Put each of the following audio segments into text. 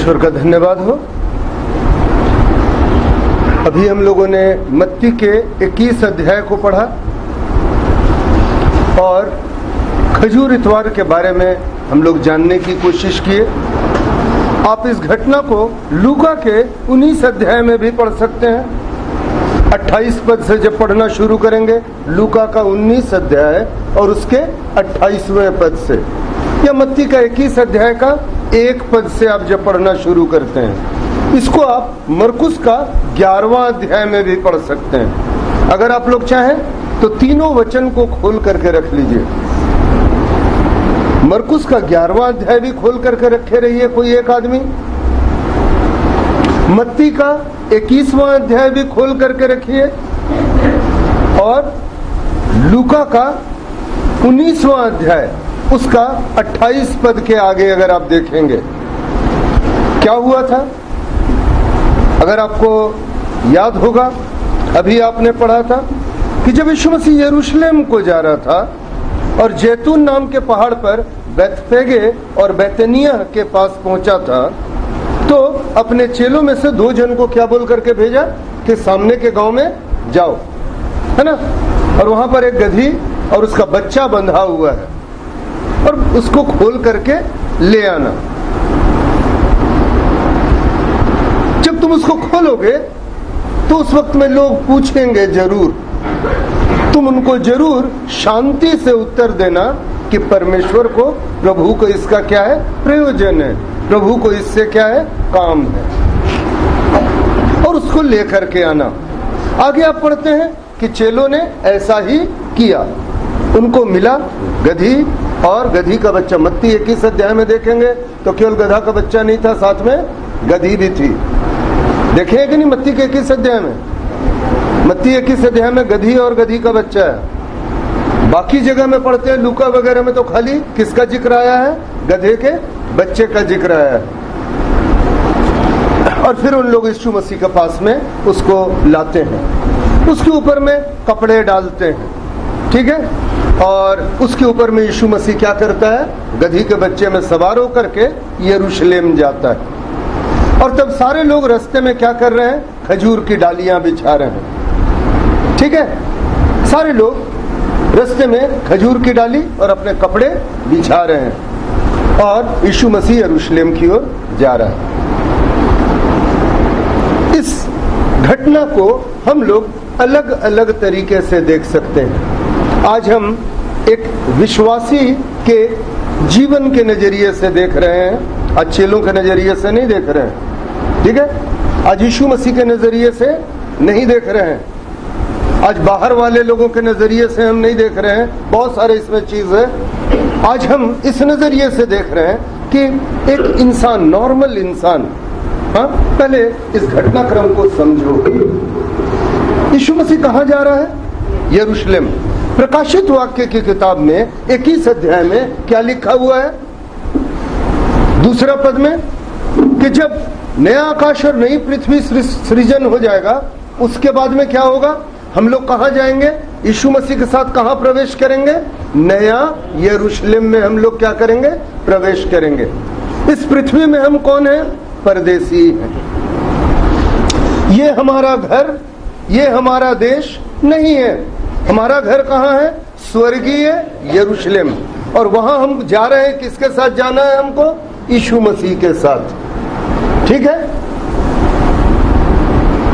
ईश्वर का धन्यवाद हो। अभी हम लोगों ने मत्ती के 21 अध्याय को पढ़ा और खजूर इतवार के बारे में हम लोग जानने की कोशिश किए। आप इस घटना को लूका के 19 अध्याय में भी पढ़ सकते हैं। 28 पद से जब पढ़ना शुरू करेंगे, लूका का 19 अध्याय और उसके 28वें पद से, या मत्ती का 21 अध्याय का 1 पद से आप जब पढ़ना शुरू करते हैं, इसको आप मरकुस का 11वां अध्याय में भी पढ़ सकते हैं। अगर आप लोग चाहें तो तीनों वचन को खोल करके रख लीजिए। मरकुस का 11वां अध्याय भी खोल करके रखे रहिए कोई एक आदमी, मत्ती का 21वां अध्याय भी खोल करके रखिए, और लूका का 19वां अध्याय उसका 28 पद के आगे अगर आप देखेंगे क्या हुआ था। अगर आपको याद होगा, अभी आपने पढ़ा था कि जब यीशु मसीह यरूशलेम को जा रहा था और जैतून नाम के पहाड़ पर बेथफेगे और बेतनिया के पास पहुंचा था, तो अपने चेलों में से 2 जन को क्या बोल करके भेजा कि सामने के गांव में जाओ, है ना, और वहां पर एक गधी और उसका बच्चा बंधा हुआ है और उसको खोल करके ले आना। जब तुम उसको खोलोगे तो उस वक्त में लोग पूछेंगे जरूर, तुम उनको जरूर शांति से उत्तर देना कि परमेश्वर को, प्रभु को इसका क्या है प्रयोजन है, प्रभु को इससे क्या है काम है, और उसको लेकर के आना। आगे आप पढ़ते हैं कि चेलों ने ऐसा ही किया। उनको मिला गधी और गधी का बच्चा। मत्ती 21 अध्याय में देखेंगे तो केवल गधा का बच्चा नहीं था, साथ में गधी भी थी। देखें कि नहीं मत्ती के 21 अध्याय में, मत्ती 21 अध्याय में गधी और गधी का बच्चा है। बाकी जगह में पढ़ते हैं लूका वगैरह में तो खाली किसका जिक्र आया है, गधे के बच्चे का जिक्र आया है। और फिर उन लोग यीशु मसीह के पास में उसको लाते हैं, उसके ऊपर में कपड़े डालते हैं, ठीक है, और उसके ऊपर में यीशु मसीह क्या करता है, गधी के बच्चे में सवार होकर के यरूशलेम जाता है। और तब सारे लोग रास्ते में क्या कर रहे हैं, खजूर की डालियां बिछा रहे हैं, ठीक है, सारे लोग रास्ते में खजूर की डाली और अपने कपड़े बिछा रहे हैं और यीशु मसीह यरूशलेम की ओर जा रहा है। इस घटना को हम लोग अलग अलग तरीके से देख सकते हैं। आज हम एक विश्वासी के जीवन के नजरिए से देख रहे हैं, आज चेलों के नजरिए से नहीं देख रहे हैं, ठीक है, आज यीशु मसीह के नजरिए से नहीं देख रहे हैं, आज बाहर वाले लोगों के नजरिए से हम नहीं देख रहे हैं, बहुत सारे इसमें चीज है। आज हम इस नजरिए से देख रहे हैं कि एक इंसान, नॉर्मल इंसान, हाँ, पहले इस घटनाक्रम को समझो। यीशु मसीह कहाँ जा रहा है, यरूशलेम। प्रकाशित वाक्य की किताब में 21 अध्याय में क्या लिखा हुआ है, 2 पद में, कि जब नया आकाश और नई पृथ्वी सृजन हो जाएगा, उसके बाद में क्या होगा, हम लोग कहाँ जाएंगे, यीशु मसीह के साथ कहाँ प्रवेश करेंगे, नया यरूशलेम में हम लोग क्या करेंगे, प्रवेश करेंगे। इस पृथ्वी में हम कौन है, परदेसी हैं। ये हमारा घर, ये हमारा देश नहीं है। हमारा घर कहाँ है, स्वर्गीय यरूशलेम, और वहां हम जा रहे हैं, किसके साथ जाना है हमको, यीशु मसीह के साथ, ठीक है।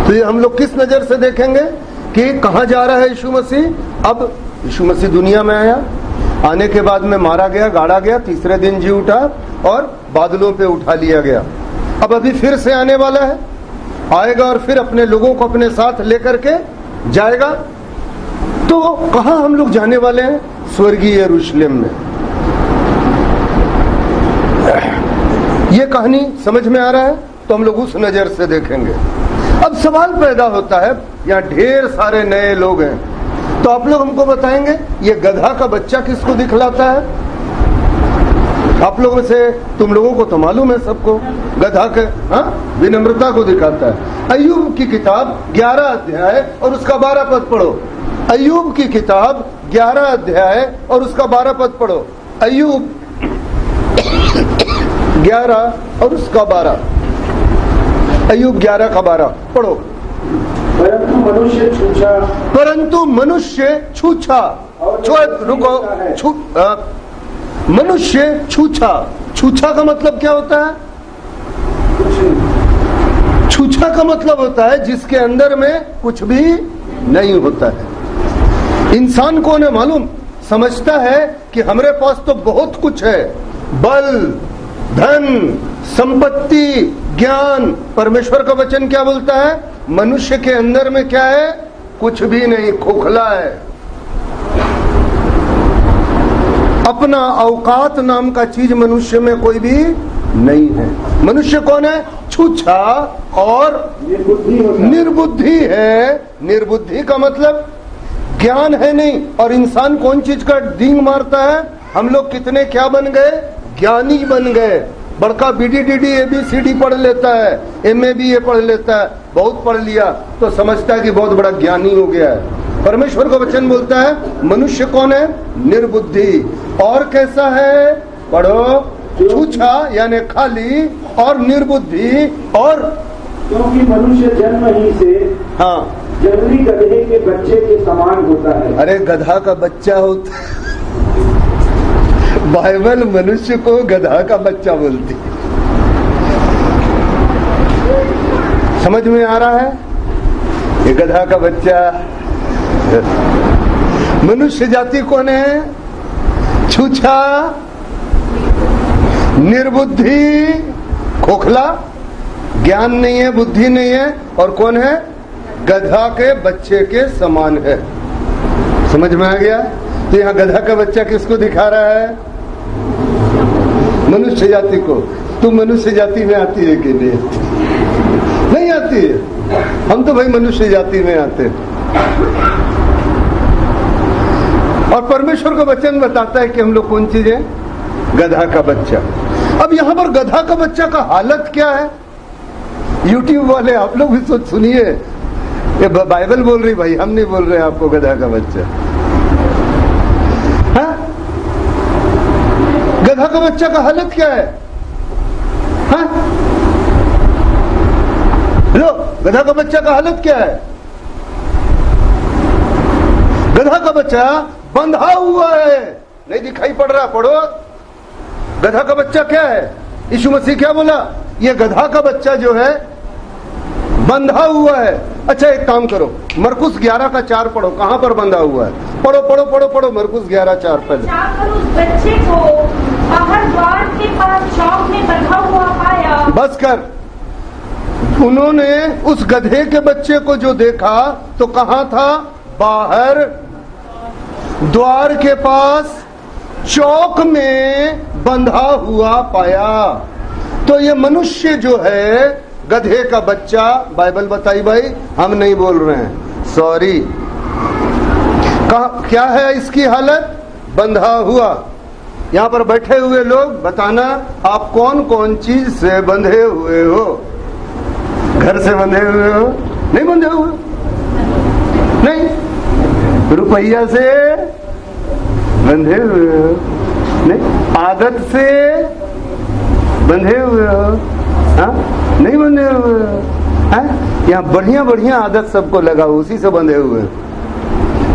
तो ये हम लोग किस नजर से देखेंगे कि कहां जा रहा है यीशु मसीह। अब यीशु मसीह दुनिया में आया, आने के बाद में मारा गया, गाड़ा गया, तीसरे दिन जी उठा और बादलों पे उठा लिया गया। अब अभी फिर से आने वाला है, आएगा और फिर अपने लोगों को अपने साथ लेकर के जाएगा। तो कहां हम लोग जाने वाले हैं, स्वर्गीय यरूशलेम में। ये कहानी समझ में आ रहा है तो हम लोग उस नजर से देखेंगे। अब सवाल पैदा होता है, यहाँ ढेर सारे नए लोग हैं, तो आप लोग हमको बताएंगे ये गधा का बच्चा किसको दिखलाता है। आप लोगों में से तुम लोगों को तो मालूम है सबको, गधा के विनम्रता को दिखाता है। अय्यूब की किताब 11 अध्याय और उसका 12 पद पढ़ो। अय्यूब की किताब 11 अध्याय और उसका 12 पद पढ़ो। अय्यूब 11 और उसका 12। अय्यूब 11:12 पढ़ो। परंतु मनुष्य छूछा रुको, मनुष्य छूछा का मतलब क्या होता है? छूछा का मतलब होता है जिसके अंदर में कुछ भी नहीं होता है। इंसान को न मालूम समझता है कि हमारे पास तो बहुत कुछ है, बल, धन, संपत्ति, ज्ञान। परमेश्वर का वचन क्या बोलता है? मनुष्य के अंदर में क्या है? कुछ भी नहीं, खोखला है। अपना औकात नाम का चीज मनुष्य में कोई भी नहीं है। मनुष्य कौन है? छूछा और निर्बुद्धि है। निर्बुद्धि का मतलब ज्ञान है नहीं। और इंसान कौन चीज का डींग मारता है? हम लोग कितने क्या बन गए? ज्ञानी बन गए। बड़का BD ABCD पढ़ लेता है, MA BA पढ़ लेता है, बहुत पढ़ लिया तो समझता है कि बहुत बड़ा ज्ञानी हो गया है। परमेश्वर का वचन बोलता है मनुष्य कौन है? निर्बुद्धि। और कैसा है? पढ़ो, छूछा यानी खाली और निर्बुद्धि। और क्योंकि मनुष्य जन्म ही से जंगली गधे के बच्चे के समान होता है। अरे गधा का बच्चा होता है। बाइबल मनुष्य को गधा का बच्चा बोलती। समझ में आ रहा है? ये गधा का बच्चा। मनुष्य जाति कौन है? छूछा, निर्बुद्धि, खोखला, ज्ञान नहीं है, बुद्धि नहीं है। और कौन है? गधा के बच्चे के समान है। समझ में आ गया? तो यहाँ गधा का बच्चा किसको दिखा रहा है? मनुष्य जाति को। तू मनुष्य जाति में आती है कि नहीं आती है? हम तो भाई मनुष्य जाति में आते हैं। और परमेश्वर का वचन बताता है कि हम लोग कौन चीज है? गधा का बच्चा। अब यहाँ पर गधा का बच्चा का हालत क्या है? यूट्यूब वाले आप लोग भी सोच सुनिए, ये बाइबल बोल रही भाई, हम नहीं बोल रहे आपको गधा का बच्चा। हाँ? गधा का बच्चा का हालत क्या है? हाँ? लो, गधा का बच्चा का हालत क्या है? गधा का बच्चा बंधा हुआ है। नहीं दिखाई पड़ रहा? पढ़ो, गधा का बच्चा क्या है? यीशु मसीह क्या बोला? ये गधा का बच्चा जो है बंधा हुआ है। अच्छा एक काम करो, मरकुस 11:4 पढ़ो। कहां पर बंधा हुआ है? पढ़ो पढ़ो पढ़ो पढ़ो, मरकुस 11:4 पहले। जाकर उस बच्चे को बाहर द्वार के पास चौक में बंधा हुआ पाया। बस कर। उन्होंने उस गधे के बच्चे को जो देखा तो कहां था? बाहर द्वार के पास चौक में बंधा हुआ पाया। तो ये मनुष्य जो है गधे का बच्चा, बाइबल बताई भाई, हम नहीं बोल रहे हैं, सॉरी। क्या है इसकी हालत? बंधा हुआ। यहाँ पर बैठे हुए लोग बताना, आप कौन कौन चीज से बंधे हुए हो? घर से बंधे हुए हो? नहीं बंधे हुए? नहीं। रुपया से बंधे हुए हो? नहीं। आदत से बंधे हुए हो? हाँ? नहीं बंधे हुए हो? यहाँ बढ़िया बढ़िया आदत सबको लगा, उसी से बंधे हुए।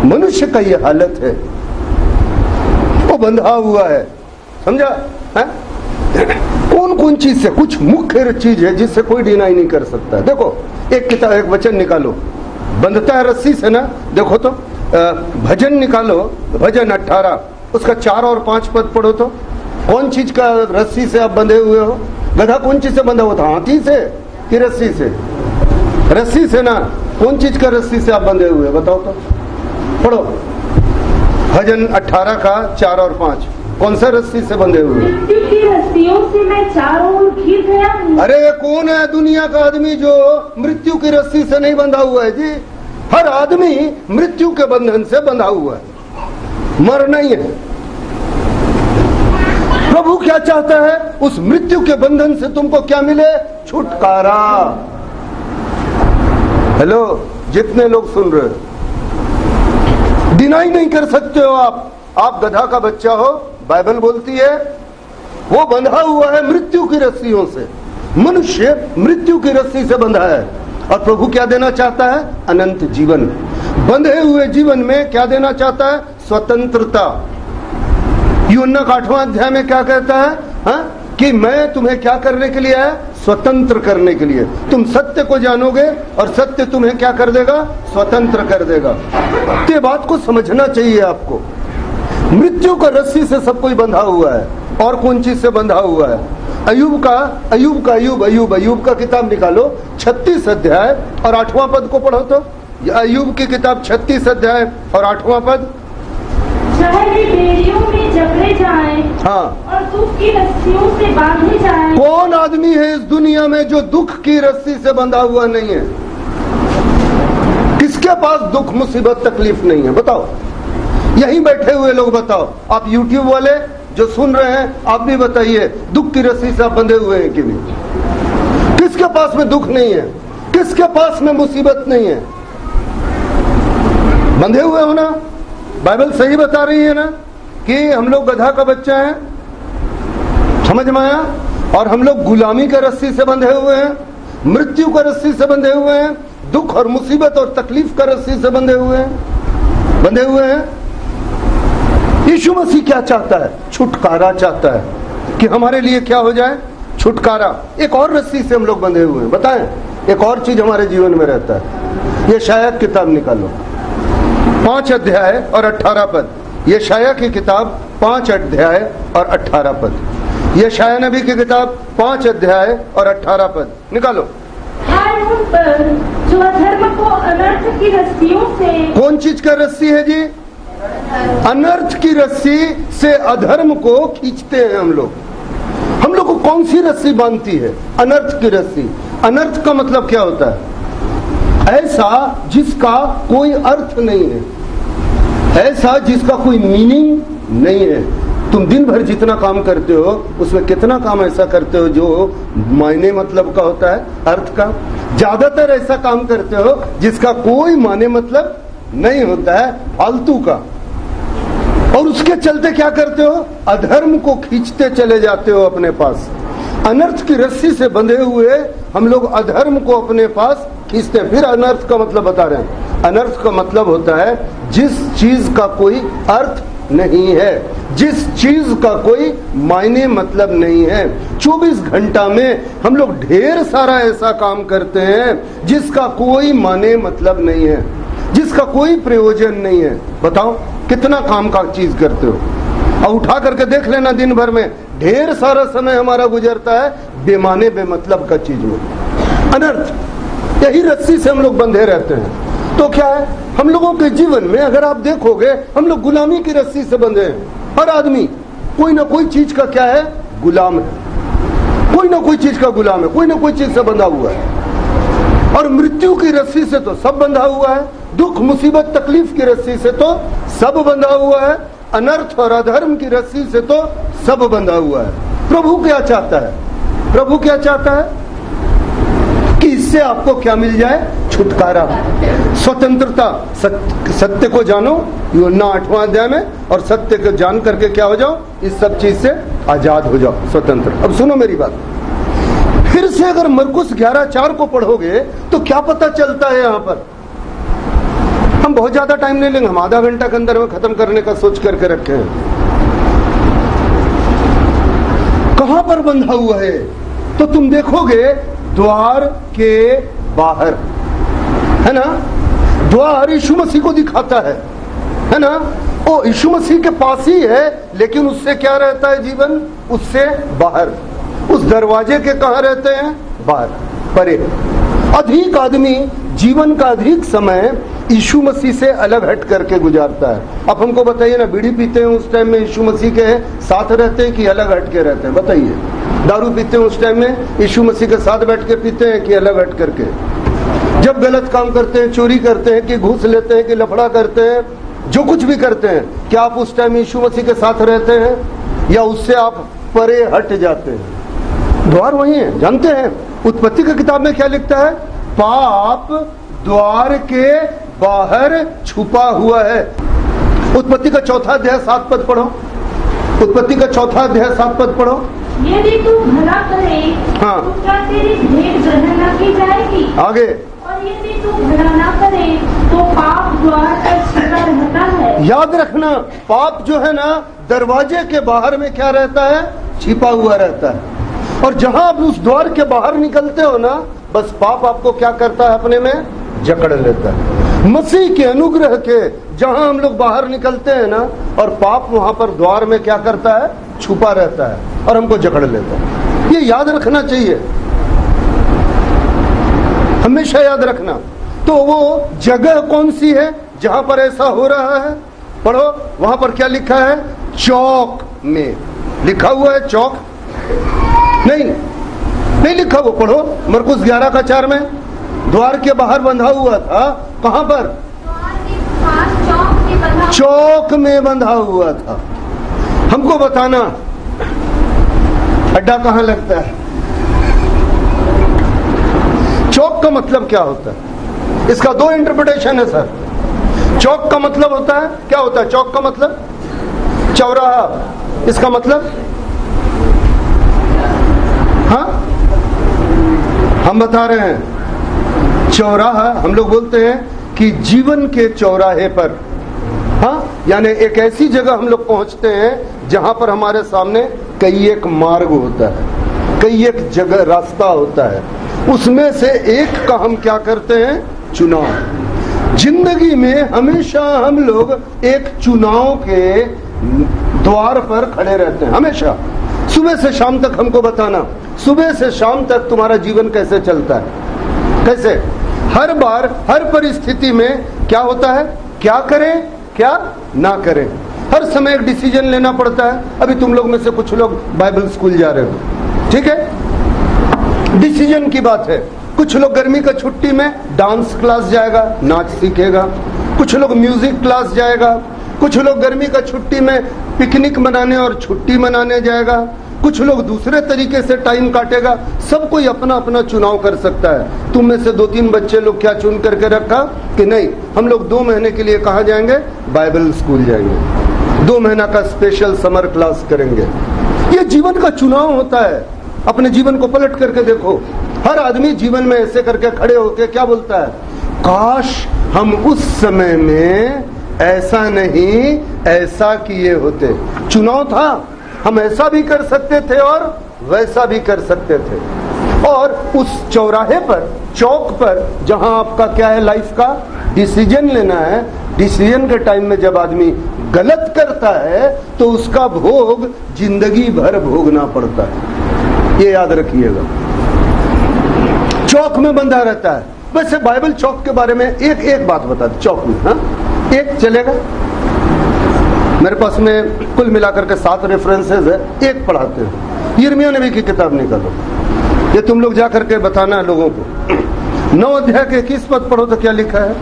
मनुष्य का ये हालत है, वो बंधा हुआ है। समझा? कौन कौन चीज से? कुछ मुख्य चीज है जिससे कोई डिनाई नहीं कर सकता। देखो एक किताब, एक वचन निकालो, बंधता है रस्सी से ना। देखो तो भजन निकालो, भजन 18 उसका 4 और 5 पद पढ़ो तो कौन चीज का रस्सी से आप बंधे हुए हो? गधा कौन चीज से बंधा हुआ था? हाथी से कि रस्सी से? रस्सी से ना। कौन चीज का रस्सी से आप बंधे हुए? बताओ तो, पढ़ो भजन 18 का 4 और 5। कौन सा रस्सी से बंधे हुए? मृत्यु की रस्सियों से मैं चारों ओर घिर गया हूँ। अरे कौन है दुनिया का आदमी जो मृत्यु की रस्सी से नहीं बंधा हुआ है जी? हर आदमी मृत्यु के बंधन से बंधा हुआ है, मरना ही है। प्रभु क्या चाहता है? उस मृत्यु के बंधन से तुमको क्या मिले? छुटकारा। हेलो, जितने लोग सुन रहे हो, डिनाई नहीं कर सकते हो आप गधा का बच्चा हो। बाइबल बोलती है वो बंधा हुआ है मृत्यु की रस्सियों से। मनुष्य मृत्यु की रस्सी से बंधा है और प्रभु क्या देना चाहता है? अनंत जीवन। बंधे हुए जीवन में क्या देना चाहता है? स्वतंत्रता। यूहन्ना का 8वां अध्याय में क्या कहता है? कि मैं तुम्हें क्या करने के लिए है? स्वतंत्र करने के लिए। तुम सत्य को जानोगे और सत्य तुम्हें क्या कर देगा? स्वतंत्र कर देगा। तो ये बात को समझना चाहिए आपको। मृत्यु का रस्सी से सब कोई बंधा हुआ है। और कौन चीज से बंधा हुआ है? अयूब का किताब निकालो 36 अध्याय और 8वां पद को पढ़ो तो। अयूब की किताब 36 अध्याय और 8वां पद। चाहे वे बेड़ियों में जकड़े जाएं, हाँ, और दुख की रस्सियों से बांधे जाएं। कौन आदमी है इस दुनिया में जो दुख की रस्सी से बंधा हुआ नहीं है? किसके पास दुख मुसीबत तकलीफ नहीं है? बताओ। यहीं बैठे हुए लोग बताओ। आप YouTube वाले जो सुन रहे हैं, आप भी बताइए, दुख की रस्सी से आप बंधे हुए हैं कि नहीं? किसके पास में दुख नहीं है? किसके पास में मुसीबत नहीं है? बंधे हुए हो ना? बाइबल सही बता रही है ना कि हम लोग गधा का बच्चा है। समझ में आया? और हम लोग गुलामी का रस्सी से बंधे हुए हैं, मृत्यु का रस्सी से बंधे हुए हैं, दुख और मुसीबत और तकलीफ का रस्सी से बंधे हुए हैं। यीशु मसीह क्या चाहता है? छुटकारा चाहता है कि हमारे लिए क्या हो जाए? छुटकारा। एक और रस्सी से हम लोग बंधे हुए हैं। बताएं, एक और चीज हमारे जीवन में रहता है। ये शायद किताब निकालो 5 अध्याय और 18 पद। ये शाया की किताब 5 अध्याय और 18 पद। ये शाया नबी की किताब 5 अध्याय और 18 पद निकालो। हाय उन पर जो अधर्म को अनर्थ की रस्सियों से। कौन चीज का रस्सी है जी? अनर्थ की रस्सी से अधर्म को खींचते हैं हम लोग। हम लोग को कौन सी रस्सी बांधती है? अनर्थ की रस्सी। अनर्थ का मतलब क्या होता है? ऐसा जिसका कोई अर्थ नहीं है, ऐसा जिसका कोई मीनिंग नहीं है। तुम दिन भर जितना काम करते हो उसमें कितना काम ऐसा करते हो जो मायने मतलब का होता है, अर्थ का? ज्यादातर ऐसा काम करते हो जिसका कोई माने मतलब नहीं होता है, फालतू का। और उसके चलते क्या करते हो? अधर्म को खींचते चले जाते हो अपने पास। अनर्थ की रस्सी से बंधे हुए हम लोग अधर्म को अपने पास खींचते। फिर अनर्थ का मतलब बता रहे हैं। अनर्थ का मतलब होता है जिस चीज का कोई अर्थ नहीं है, जिस चीज का कोई मायने मतलब नहीं है। 24 घंटा में हम लोग ढेर सारा ऐसा काम करते हैं जिसका कोई माने मतलब नहीं है, जिसका कोई प्रयोजन नहीं है। बताओ कितना काम का चीज करते हो? और उठा करके देख लेना, दिन भर में ढेर सारा समय हमारा गुजरता है बेमाने बेमतलब का चीज में। अनर्थ। यही रस्सी से हम लोग बंधे रहते हैं। तो क्या है हम लोगों के जीवन में? अगर आप देखोगे हम लोग गुलामी की रस्सी से बंधे हैं। हर आदमी कोई ना कोई चीज का क्या है? गुलाम है। कोई ना कोई चीज का गुलाम है, कोई ना कोई चीज से बंधा हुआ है। और मृत्यु की रस्सी से तो सब बंधा हुआ है। दुख मुसीबत तकलीफ की रस्सी से तो सब बंधा हुआ है। अनर्थ और अधर्म की रस्सी से तो सब बंधा हुआ है। प्रभु क्या चाहता है? प्रभु क्या चाहता है? कि इससे आपको क्या मिल जाए? छुटकारा, स्वतंत्रता। सत्य को जानो, यूहन्ना 8वां अध्याय में, और सत्य को जान करके क्या हो जाओ? इस सब चीज से आजाद हो जाओ, स्वतंत्र। अब सुनो मेरी बात। फिर से अगर मरकुस 11:4 को पढ़ोगे तो क्या पता चलता है? यहाँ पर हम बहुत ज्यादा टाइम नहीं लेंगे, हम आधा घंटा के अंदर में खत्म करने का सोच करके रखे हैं। कहां पर बंधा हुआ है? तो तुम देखोगे द्वार के बाहर, है ना? द्वार यीशु मसीह को दिखाता है ना? ओ यीशु मसीह के पास ही है, लेकिन उससे क्या रहता है जीवन? उससे बाहर। उस दरवाजे के कहां रहते हैं? बाहर, परे। अधिक आदमी जीवन का अधिक समय यीशु मसीह से अलग हट करके गुजारता है। अब हमको बताइए ना, बीड़ी पीते हैं उस टाइम में यीशु मसीह के साथ रहते हैं कि अलग हट के रहते हैं? बताइए। दारू पीते हैं उस टाइम में यीशु मसीह के साथ बैठ के पीते हैं कि अलग हट करके? जब गलत काम करते हैं, चोरी करते हैं कि घूस लेते हैं कि लफड़ा करते हैं, जो कुछ भी करते हैं, क्या आप उस टाइम यीशु मसीह के साथ रहते हैं या उससे आप परे हट जाते हैं? द्वार वही है, जानते हैं। उत्पत्ति की किताब में क्या लिखता है? पाप द्वार के बाहर छुपा हुआ है। उत्पत्ति का 4 अध्याय 7 पद पढ़ो। उत्पत्ति का 4 अध्याय 7 पद पढ़ो। यदि तू भला करे हाँ। तो क्या तेरी भेंट ग्रहण न की जाएगी? आगे, और यदि तू भला न करे तो पाप द्वार पर छिपा रहता है। याद रखना, पाप जो है ना दरवाजे के बाहर में क्या रहता है? छिपा हुआ रहता है। और जहां आप उस द्वार के बाहर निकलते हो ना, बस पाप आपको क्या करता है? अपने में जकड़ लेता है। मसीह के अनुग्रह के जहां हम लोग बाहर निकलते हैं ना, और पाप वहां पर द्वार में क्या करता है? छुपा रहता है और हमको जकड़ लेता है। ये याद रखना चाहिए, हमेशा याद रखना। तो वो जगह कौन सी है जहां पर ऐसा हो रहा है? पढ़ो, वहां पर क्या लिखा है? चौक में लिखा हुआ है। चौक नहीं लिखा हुआ। पढ़ो, मरकुस 11:4 में द्वार के बाहर बंधा हुआ था। कहां पर? चौक में बंधा हुआ था। हमको बताना अड्डा कहां लगता है? चौक का मतलब क्या होता है? इसका 2 इंटरप्रिटेशन है सर। चौक का मतलब होता है, क्या होता है चौक का मतलब? चौराहा। इसका मतलब? हाँ, हम बता रहे हैं, चौराहा हम लोग बोलते हैं कि जीवन के चौराहे पर, हाँ, यानी एक ऐसी जगह हम लोग पहुंचते हैं जहां पर हमारे सामने कई एक मार्ग होता है, कई एक जगह रास्ता होता है, उसमें से एक का हम क्या करते हैं? चुनाव। जिंदगी में हमेशा हम लोग एक चुनाव के द्वार पर खड़े रहते हैं, हमेशा। सुबह से शाम तक हमको बताना, सुबह से शाम तक तुम्हारा जीवन कैसे चलता है? कैसे? हर बार, हर परिस्थिति में क्या होता है? क्या करें, क्या ना करें। हर समय एक डिसीजन लेना पड़ता है। अभी तुम लोग में से कुछ लोग बाइबल स्कूल जा रहे हो, ठीक है, डिसीजन की बात है। कुछ लोग गर्मी का छुट्टी में डांस क्लास जाएगा, नाच सीखेगा। कुछ लोग म्यूजिक क्लास जाएगा। कुछ लोग गर्मी का छुट्टी में पिकनिक मनाने और छुट्टी मनाने जाएगा। कुछ लोग दूसरे तरीके से टाइम काटेगा। सब कोई अपना अपना चुनाव कर सकता है। तुम में से 2-3 बच्चे लोग क्या चुन करके रखा कि नहीं, हम लोग 2 महीने के लिए कहाँ जाएंगे? बाइबल स्कूल जाएंगे, 2 महीना का स्पेशल समर क्लास करेंगे। ये जीवन का चुनाव होता है। अपने जीवन को पलट करके देखो, हर आदमी जीवन में ऐसे करके खड़े होके क्या बोलता है? काश हम उस समय में ऐसा नहीं ऐसा किए होते। चुनाव था, हम ऐसा भी कर सकते थे और वैसा भी कर सकते थे। और उस चौराहे पर, चौक पर, जहां आपका क्या है? लाइफ का डिसीजन लेना है। डिसीजन के टाइम में जब आदमी गलत करता है तो उसका भोग जिंदगी भर भोगना पड़ता है। ये याद रखिएगा। चौक में बंधा रहता है। वैसे बाइबल चौक के बारे में एक बात बता दे। चौक में, हाँ, एक चलेगा? मेरे पास में कुल मिलाकर के 7 रेफरेंसेस है, एक पढ़ाते हैं। यिर्मयाह नबी की किताब निकालो, ये तुम लोग जा करके बताना है लोगों को। 9 अध्याय के 21 पद पढ़ो तो क्या लिखा है?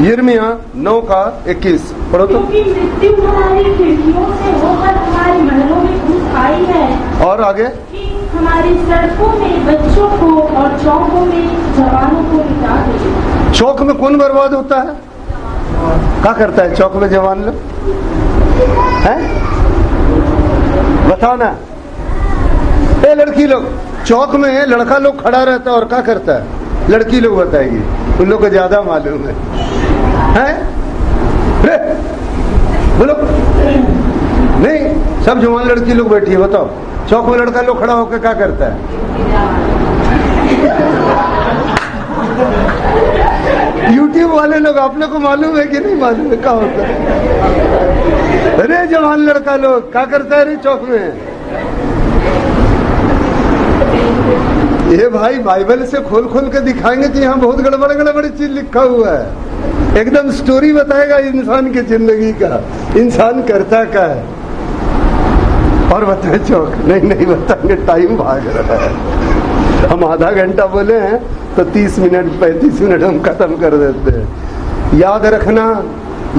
यिर्मयाह 9:21 पढ़ो तो। क्योंकि मृत्यु हमारी खिड़कियों से होकर हमारे महलों में घुस आई है। और आगे? कि हमारी सड़कों में बच्चों को और चौकों में जवानों को मिटा दे। चौक में कौन बर्बाद होता है? क्या करता है चौक में जवान लोग? हैं? बताओ ना। ए लड़की लोग, चौक में लड़का लोग खड़ा रहता है और क्या करता है? लड़की लोग बताएगी, उन लोग को ज्यादा मालूम है। हैं? बोलो। नहीं, सब जवान लड़की लोग बैठी है। बताओ, चौक में लड़का लोग खड़ा होकर क्या करता है? यूट्यूब वाले लोग, आप लोग को मालूम है कि नहीं मालूम है क्या होता है? अरे जवान लड़का लोग क्या करता है रे चौक में? ये भाई बाइबल से खोल खोल के दिखाएंगे कि यहाँ बहुत गड़बड़ चीज लिखा हुआ है। एकदम स्टोरी बताएगा इंसान की जिंदगी का, इंसान करता क्या है। और बताए चौक? नहीं बताएंगे, टाइम भाग रहा है। हम आधा घंटा बोले हैं तो 30 मिनट 35 मिनट हम खत्म कर देते हैं। याद रखना,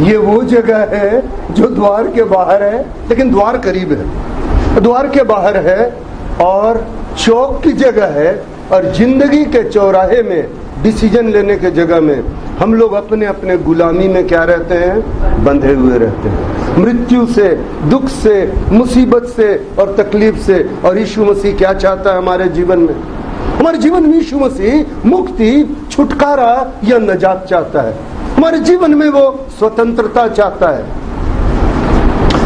ये वो जगह है जो द्वार के बाहर है, लेकिन द्वार करीब है, द्वार के बाहर है और चौक की जगह है। और जिंदगी के चौराहे में डिसीजन लेने के जगह में हम लोग अपने अपने गुलामी में क्या रहते हैं, बंधे हुए रहते हैं, मृत्यु से, दुख से, मुसीबत से और तकलीफ से। और यीशु मसीह क्या चाहता है हमारे जीवन में? हमारे जीवन में यीशु मसीह मुक्ति, छुटकारा या नजात चाहता है। हमारे जीवन में वो स्वतंत्रता चाहता है।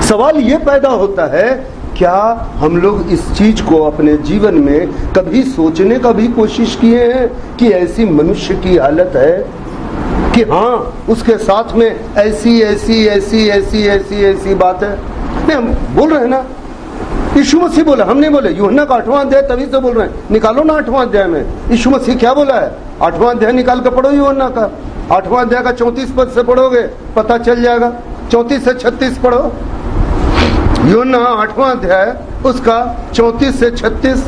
सवाल ये पैदा होता है, क्या हम लोग इस चीज को अपने जीवन में कभी सोचने का भी कोशिश किए हैं कि ऐसी मनुष्य की हालत है कि हाँ, उसके साथ में ऐसी ऐसी ऐसी ऐसी ऐसी ऐसी बात है? नहीं, हम बोल रहे हैं ना, यीशु मसीह बोला, हम नहीं बोले। यूहन्ना का 8वां अध्याय तभी से बोल रहे हैं, निकालो ना 8वां अध्याय में यीशु मसीह क्या बोला है। 8वां अध्याय निकाल कर पढ़ो, यूहन्ना का 8वां अध्याय का 34 पद से पढ़ोगे पता चल जाएगा। 34 से 36 पढ़ो, यूहन्ना 8वां अध्याय उसका 34 से 36।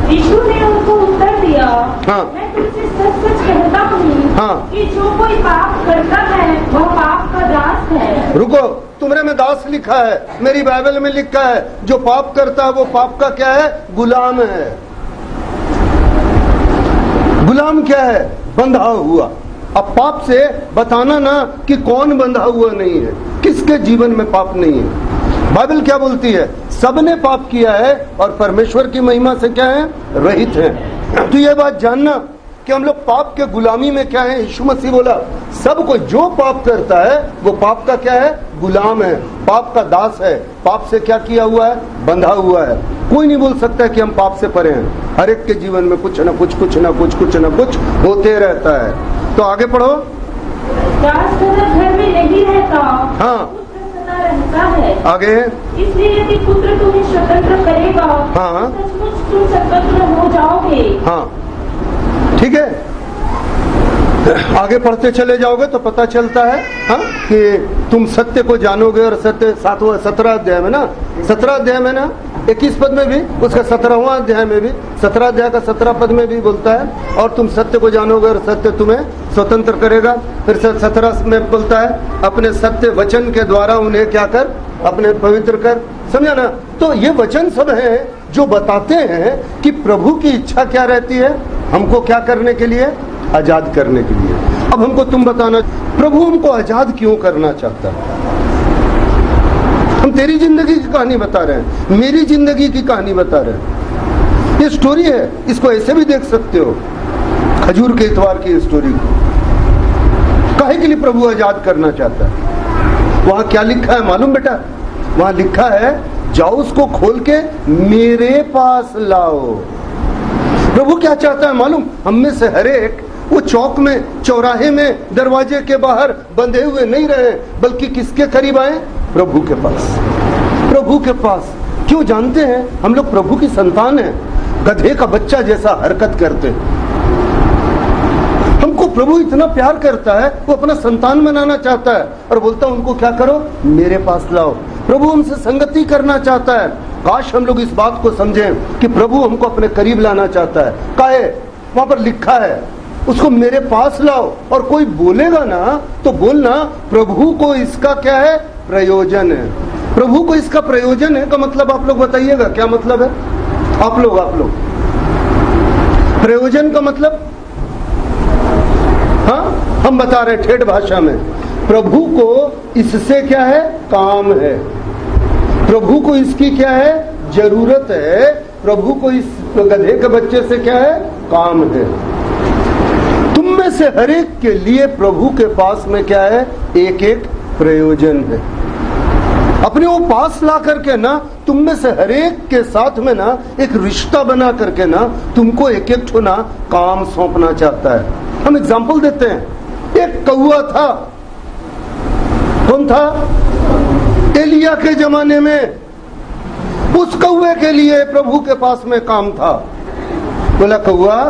यीशु ने उनको उत्तर दिया, हाँ, मैं तुमसे सच सच कहता हूँ, हाँ, कि जो कोई पाप करता है वह पाप का दास है। रुको, तुमने में दास लिखा है, मेरी बाइबल में लिखा है जो पाप करता है वो पाप का क्या है, गुलाम है। गुलाम क्या है, बंधा हुआ। अब पाप से बताना ना कि कौन बंधा हुआ नहीं है, किसके जीवन में पाप नहीं है। बाइबल क्या बोलती है, सबने पाप किया है और परमेश्वर की महिमा से क्या है, रहित है। तो ये बात जानना कि हम लोग पाप के गुलामी में क्या है। यीशु मसीह बोला, सब कोई जो पाप करता है वो पाप का क्या है, गुलाम है, पाप का दास है। पाप से क्या किया हुआ है, बंधा हुआ है। कोई नहीं बोल सकता कि हम पाप से परे हैं। हर एक के जीवन में कुछ न कुछ कुछ न कुछ कुछ न कुछ होते रहता है। तो आगे पढ़ो। दास घर में नहीं रहता, हाँ, रहता है। आगे, इसलिए यदि पुत्र तुम्हें स्वतंत्र करेगा, हाँ, सचमुच तुम स्वतंत्र हो जाओगे। हाँ, ठीक है। आगे पढ़ते चले जाओगे तो पता चलता है, हाँ, कि तुम सत्य को जानोगे। और सत्य 17 अध्याय में ना, 17 अध्याय में ना 21 पद में भी, उसका 17वां अध्याय में भी, 17 अध्याय का 17 पद में भी बोलता है, और तुम सत्य को जानोगे और सत्य तुम्हें स्वतंत्र करेगा। फिर 17 में बोलता है, अपने सत्य वचन के द्वारा उन्हें क्या कर, अपने पवित्र कर। समझा ना? तो ये वचन सब है जो बताते हैं कि प्रभु की इच्छा क्या रहती है, हमको क्या करने के लिए, आजाद करने के लिए। अब हमको तुम बताना, प्रभु हमको आजाद क्यों करना चाहता है? हम तेरी जिंदगी की कहानी बता रहे हैं, मेरी जिंदगी की कहानी बता रहे हैं। ये स्टोरी है, इसको ऐसे भी देख सकते हो, खजूर के इतवार की स्टोरी को। काहे के लिए प्रभु आजाद करना चाहता है? वहां क्या लिखा है मालूम बेटा? वहां लिखा है, जाओ उसको खोल के मेरे पास लाओ। प्रभु क्या चाहता है मालूम? हम में से हर एक वो चौक में, चौराहे में, दरवाजे के बाहर बंधे हुए नहीं रहे, बल्कि किसके करीब आए? प्रभु के पास। प्रभु के पास क्यों? जानते हैं हम लोग प्रभु की संतान हैं। गधे का बच्चा जैसा हरकत करते हैं। हमको प्रभु इतना प्यार करता है, वो अपना संतान बनाना चाहता है और बोलता है उनको क्या करो, मेरे पास लाओ। प्रभु हमसे संगति करना चाहता है। काश हम लोग इस बात को समझें कि प्रभु हमको अपने करीब लाना चाहता है। काहे? वहां पर लिखा है, उसको मेरे पास लाओ। और कोई बोलेगा ना तो बोलना, प्रभु को इसका क्या है, प्रयोजन है। प्रभु को इसका प्रयोजन है का मतलब आप लोग बताइएगा, क्या मतलब है? आप लोग प्रयोजन का मतलब, हाँ, हम बता रहे ठेठ भाषा में, प्रभु को इससे क्या है, काम है। प्रभु को इसकी क्या है, जरूरत है। प्रभु को इस गधे के बच्चे से क्या है, काम है। तुम में से हर एक के लिए प्रभु के पास में क्या है, एक एक प्रयोजन है। अपने वो पास ला करके ना, तुम में से हर एक के साथ में ना एक रिश्ता बना करके ना तुमको एक एक ठो ना काम सौंपना चाहता है। हम एग्जाम्पल देते हैं। एक कौआ था, कौन था? एलिया के जमाने में। उस कौए के लिए प्रभु के पास में काम था। बोला, कौआ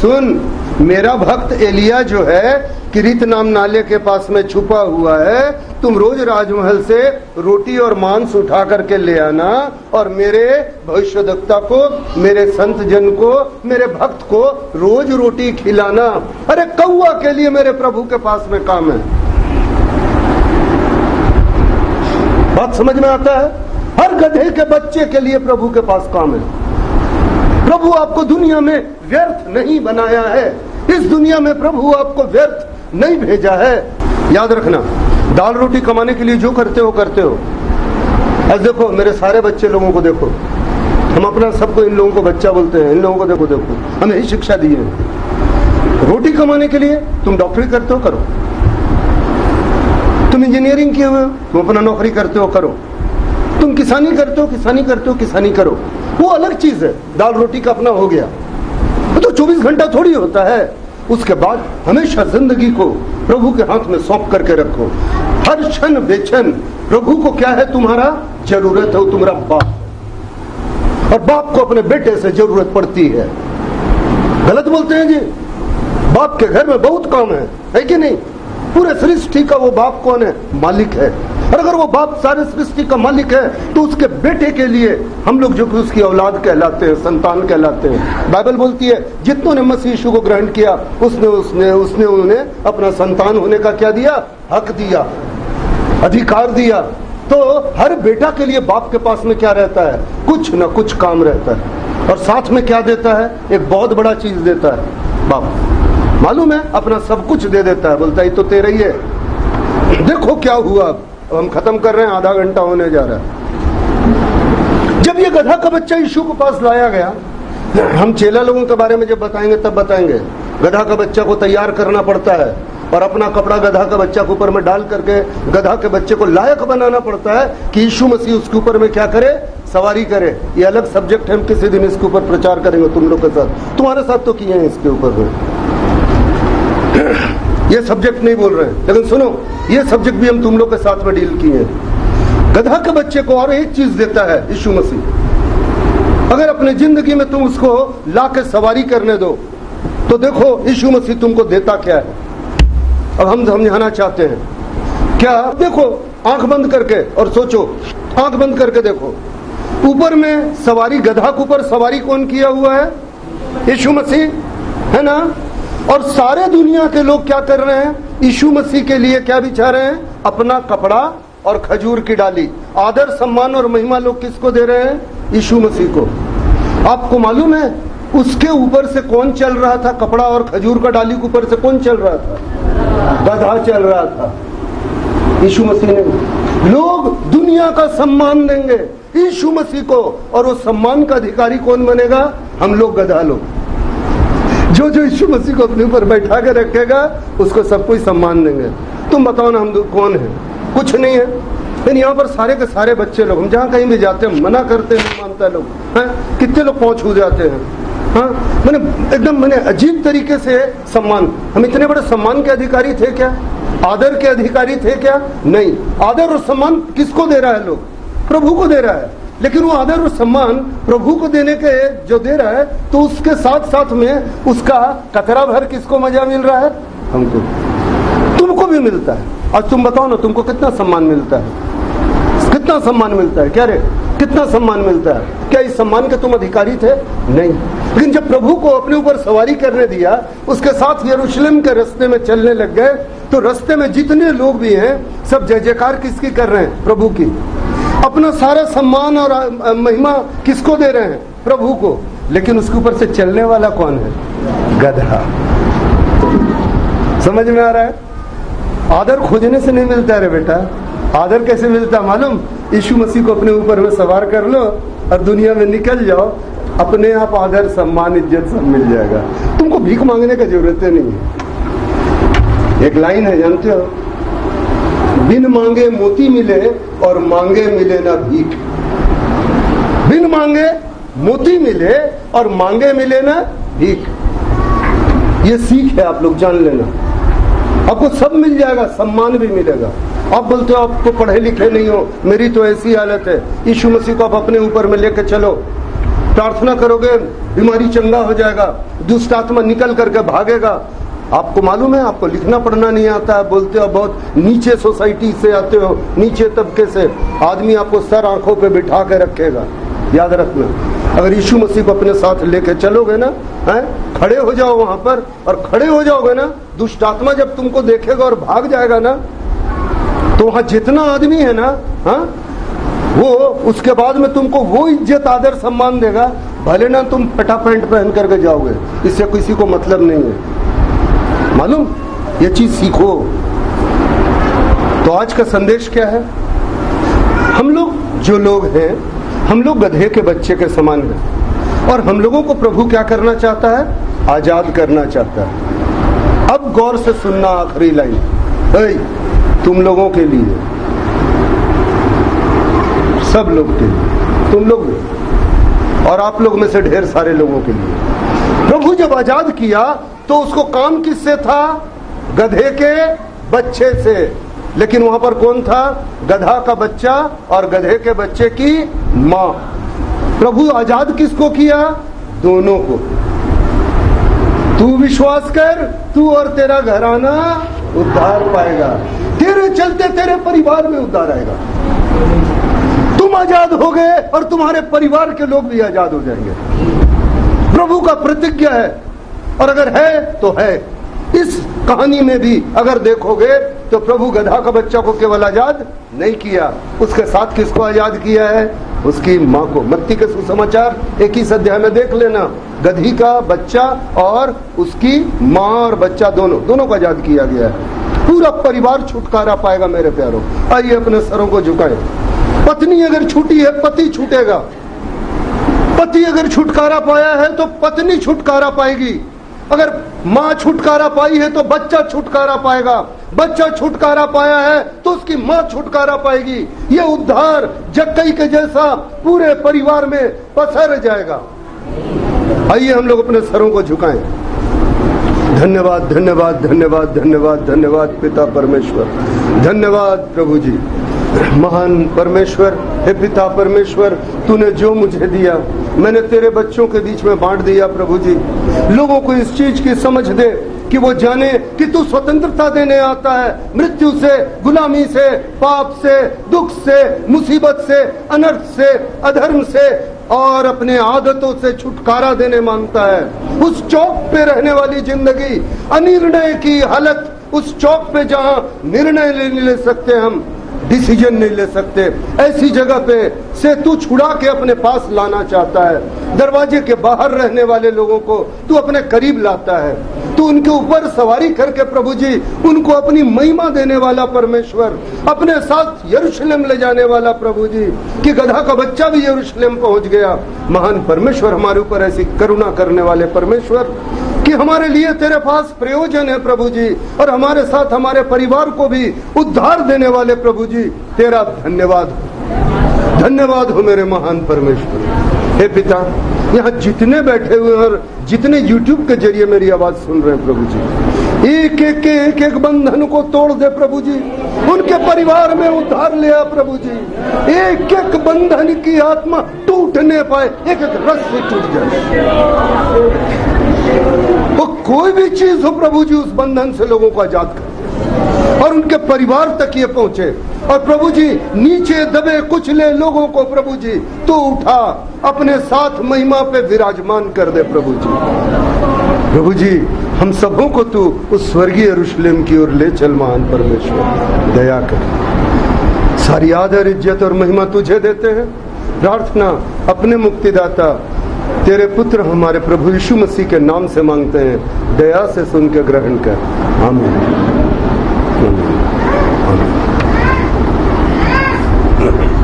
सुन, मेरा भक्त एलिया जो है किरीत नाम नाले के पास में छुपा हुआ है, तुम रोज राजमहल से रोटी और मांस उठा करके ले आना और मेरे भविष्यवक्ता को, मेरे संत जन को, मेरे भक्त को रोज रोटी खिलाना। अरे कौआ के लिए मेरे प्रभु के पास में काम है। बात समझ में आता है? हर गधे के बच्चे के लिए प्रभु के पास काम है। प्रभु आपको दुनिया में व्यर्थ नहीं बनाया है। इस दुनिया में प्रभु आपको व्यर्थ नहीं भेजा है। याद रखना, दाल रोटी कमाने के लिए जो करते हो अब देखो मेरे सारे बच्चे लोगों को देखो, हम अपना सबको इन लोगों को बच्चा बोलते हैं, इन लोगों को देखो हमें ही शिक्षा दी है। रोटी कमाने के लिए तुम डॉक्टरी करते हो करो, तुम इंजीनियरिंग किए हुए हो तुम अपना नौकरी करते हो करो, तुम किसानी करते हो किसानी करो, वो अलग चीज है। दाल रोटी का अपना हो गया, वो तो 24 घंटा थोड़ी होता है। उसके बाद हमेशा जिंदगी को प्रभु के हाथ में सौंप करके रखो। हर क्षण बेचैन प्रभु को क्या है तुम्हारा जरूरत है, वो तुम्हारा बाप, और बाप को अपने बेटे से जरूरत पड़ती है। गलत बोलते हैं जी, बाप के घर में बहुत काम है कि नहीं? पूरे सृष्टि का वो बाप कौन है? मालिक है। और अगर वो बाप सारे सृष्टि का मालिक है तो उसके बेटे के लिए हम लोग जो कि उसकी औलाद कहलाते हैं, संतान कहलाते हैं। बाइबल बोलती है जितनों ने मसीह यीशु को ग्रहण किया उसने उन्हें अपना संतान होने का क्या दिया? हक दिया, अधिकार दिया। तो हर बेटा के लिए बाप के पास में क्या रहता है? कुछ न कुछ काम रहता है, और साथ में क्या देता है? एक बहुत बड़ा चीज देता है बाप, मालूम है? अपना सब कुछ दे देता है, बोलता है तो तेरा ही है। देखो क्या हुआ, अब हम खत्म कर रहे हैं, आधा घंटा होने जा रहा है। जब ये गधा का बच्चा यीशु के पास लाया गया, हम चेला लोगों के बारे में जब बताएंगे तब बताएंगे, गधा का बच्चा को तैयार करना पड़ता है और अपना कपड़ा गधा का बच्चा के ऊपर में डाल करके गधा के बच्चे को लायक बनाना पड़ता है कि यीशु मसीह उसके ऊपर में क्या करे? सवारी करे। ये अलग सब्जेक्ट है, हम किसी दिन इसके ऊपर प्रचार करेंगे तुम लोग के साथ, तुम्हारे साथ तो किए हैं इसके ऊपर में। ये सब्जेक्ट नहीं बोल रहे हैं, लेकिन सुनो, ये सब्जेक्ट भी हम तुम लोग के साथ में डील किए हैं। गधा के बच्चे को और एक चीज देता है यीशु मसीह, अगर अपने जिंदगी में तुम उसको ला के सवारी करने दो तो देखो यीशु मसीह तुमको देता क्या है। अब हम समझाना चाहते हैं क्या? देखो आंख बंद करके और सोचो, आंख बंद करके देखो, ऊपर में सवारी, गधा के ऊपर सवारी कौन किया हुआ है? यीशु मसीह, है ना? और सारे दुनिया के लोग क्या कर रहे हैं? यीशु मसीह के लिए क्या बिछा रहे हैं? अपना कपड़ा और खजूर की डाली। आदर सम्मान और महिमा लोग किसको दे रहे हैं? यीशु मसीह को। आपको मालूम है उसके ऊपर से कौन चल रहा था? कपड़ा और खजूर का डाली के ऊपर से कौन चल रहा था? गधा चल रहा था। यीशु मसीह ने, लोग दुनिया का सम्मान देंगे यीशु मसीह को, और वो सम्मान का अधिकारी कौन बनेगा? हम लोग, गधा लोग। जो यीशु मसीह को अपने ऊपर बैठा के रखेगा उसको सब कोई सम्मान देंगे। तुम बताओ ना, हम कौन है? कुछ नहीं है। लेकिन यहाँ पर सारे के सारे बच्चे लोग, हम जहाँ कहीं भी जाते हैं मना करते हैं, मानता लोग हैं, कितने लोग पहुंच हो जाते हैं। हाँ, मैंने एकदम अजीब तरीके से सम्मान। हम इतने बड़े सम्मान के अधिकारी थे क्या? आदर के अधिकारी थे क्या? नहीं। आदर और सम्मान किसको दे रहा है? लोग, प्रभु को दे रहा है। लेकिन वो आदर और सम्मान प्रभु को देने के जो दे रहा है, तो उसके साथ साथ में उसका कतरा भर किसको मजा मिल रहा है? हमको, तुमको भी मिलता है। आज तुम बताओ ना, तुमको कितना सम्मान मिलता है? कितना सम्मान मिलता है? क्या रे, कितना सम्मान मिलता है? क्या इस सम्मान के तुम अधिकारी थे? नहीं। लेकिन जब प्रभु को अपने ऊपर सवारी करने दिया, उसके साथ यरूशलेम के रास्ते में चलने लग गए, तो रास्ते में जितने लोग भी हैं सब जय जयकार किसकी कर रहे हैं? प्रभु की। अपना सारा सम्मान और महिमा किसको दे रहे हैं? प्रभु को। लेकिन उसके ऊपर से चलने वाला कौन है? गधा। समझ में आ रहा है? आदर खोजने से नहीं मिलता है बेटा। आदर कैसे मिलता मालूम? यीशु मसीह को अपने ऊपर में सवार कर लो और दुनिया में निकल जाओ, अपने आप आदर सम्मान इज्जत सब मिल जाएगा। तुमको भीख मांगने की जरूरत नहीं है। एक लाइन है, जानते हो? बिन मांगे मोती मिले और मांगे मिले ना भीख। बिन मांगे मोती मिले और मांगे मिले ना भीख। ये सीख है, आप लोग जान लेना। आपको सब मिल जाएगा, सम्मान भी मिलेगा। आप बोलते हो आप तो पढ़े लिखे नहीं हो, मेरी तो ऐसी हालत है। यीशु मसीह को आप अपने ऊपर में लेके चलो, प्रार्थना करोगे, बीमारी चंगा हो जाएगा, दुष्ट आत्मा निकल करके भागेगा। आपको मालूम है, आपको लिखना पढ़ना नहीं आता है, बोलते हो बहुत नीचे सोसाइटी से आते हो, नीचे तबके से। आदमी आपको सर आंखों पे बिठा के रखेगा। याद रखना, अगर यीशु मसीह को अपने साथ लेके चलोगे ना, खड़े हो जाओ वहां पर, और खड़े हो जाओगे ना, दुष्ट आत्मा जब तुमको देखेगा और भाग जाएगा ना, तो वहां जितना आदमी है ना, वो उसके बाद में तुमको वो इज्जत आदर सम्मान देगा, भले ना तुम फटा पैंट पहन करके जाओगे, इससे किसी को मतलब नहीं है। मालूम, ये चीज सीखो। तो आज का संदेश क्या है? हम लोग जो लोग हैं, हम लोग गधे के बच्चे के समान हैं, और हम लोगों को प्रभु क्या करना चाहता है? आजाद करना चाहता है। अब गौर से सुनना आखिरी लाइन, तुम लोगों के लिए, सब लोग के लिए, तुम लोग में और आप लोग में से ढेर सारे लोगों के लिए। प्रभु जब आजाद किया तो उसको काम किससे था? गधे के बच्चे से। लेकिन वहां पर कौन था? गधा का बच्चा और गधे के बच्चे की मां। प्रभु आजाद किसको किया? दोनों को। तू विश्वास कर, तू और तेरा घराना उद्धार पाएगा। तेरे चलते तेरे परिवार में उद्धार आएगा। तुम आजाद हो गए और तुम्हारे परिवार के लोग भी आजाद हो जाएंगे। प्रभु का प्रतिज्ञा है, और अगर है तो है। इस कहानी में भी अगर देखोगे तो प्रभु गधा का बच्चा को केवल आजाद नहीं किया, उसके साथ किसको आजाद किया है? उसकी मां को। मत्ती के सुसमाचार 21 अध्याय में देख लेना, गधी का बच्चा और उसकी मां और बच्चा दोनों को आजाद किया गया है। पूरा परिवार छुटकारा पाएगा मेरे प्यारों। आइए अपने सरों को झुकाएं। पत्नी अगर छूटी है, पति छूटेगा। पति अगर छुटकारा पाया है तो पत्नी छुटकारा पाएगी। अगर मां छुटकारा पाई है तो बच्चा छुटकारा पाएगा। बच्चा छुटकारा पाया है तो उसकी मां छुटकारा पाएगी। ये उद्धार जक्कई के जैसा पूरे परिवार में पसर जाएगा। आइए हम लोग अपने सरों को झुकाएं। धन्यवाद, धन्यवाद, धन्यवाद, धन्यवाद, धन्यवाद पिता परमेश्वर। धन्यवाद प्रभु जी। महान परमेश्वर, हे पिता परमेश्वर, तूने जो मुझे दिया मैंने तेरे बच्चों के बीच में बांट दिया। प्रभु जी, लोगों को इस चीज की समझ दे कि वो जाने कि तू स्वतंत्रता देने आता है, मृत्यु से, गुलामी से, पाप से, दुख से, मुसीबत से, अनर्थ से, अधर्म से और अपने आदतों से छुटकारा देने मांगता है। उस चौक पे रहने वाली जिंदगी, अनिर्णय की हालत, उस चौक पे जहां निर्णय नहीं ले सकते, हम डिसीजन नहीं ले सकते, ऐसी जगह पे से तू छुड़ा के अपने पास लाना चाहता है। दरवाजे के बाहर रहने वाले लोगों को तू अपने करीब लाता है। तू उनके ऊपर सवारी करके प्रभु जी उनको अपनी महिमा देने वाला परमेश्वर, अपने साथ यरूशलेम ले जाने वाला प्रभु जी, कि गधा का बच्चा भी यरूशलेम पहुंच गया। महान परमेश्वर, हमारे ऊपर ऐसी करुणा करने वाले परमेश्वर, कि हमारे लिए तेरे पास प्रयोजन है प्रभु जी, और हमारे साथ हमारे परिवार को भी उद्धार देने वाले प्रभु जी, तेरा धन्यवाद हो। धन्यवाद हो मेरे महान परमेश्वर। हे पिता, यहाँ जितने बैठे हुए और जितने YouTube के जरिए मेरी आवाज सुन रहे हैं प्रभु जी, एक एक बंधन को तोड़ दे प्रभु जी। उनके परिवार में उद्धार ले आ प्रभु जी। एक एक बंधन की आत्मा टूटने पाए, एक एक रस से टूट जाए। वो कोई भी चीज हो प्रभु जी, उस बंधन से लोगों को आजाद कर और उनके परिवार तक ये पहुंचे। और प्रभु जी, नीचे दबे कुचले लोगों को प्रभु जी तो उठा, अपने साथ महिमा पे विराजमान कर दे प्रभु जी। प्रभु जी, हम सबों को तू उस स्वर्गीय यरूशलेम की ओर ले चल। महान परमेश्वर, दया कर। सारी आदर, इज्जत और महिमा तुझे देते हैं। प्रार्थना अपने मुक्तिदाता तेरे पुत्र हमारे प्रभु यीशु मसीह के नाम से मांगते हैं। दया से सुन के ग्रहण कर। आमीन। आमीन।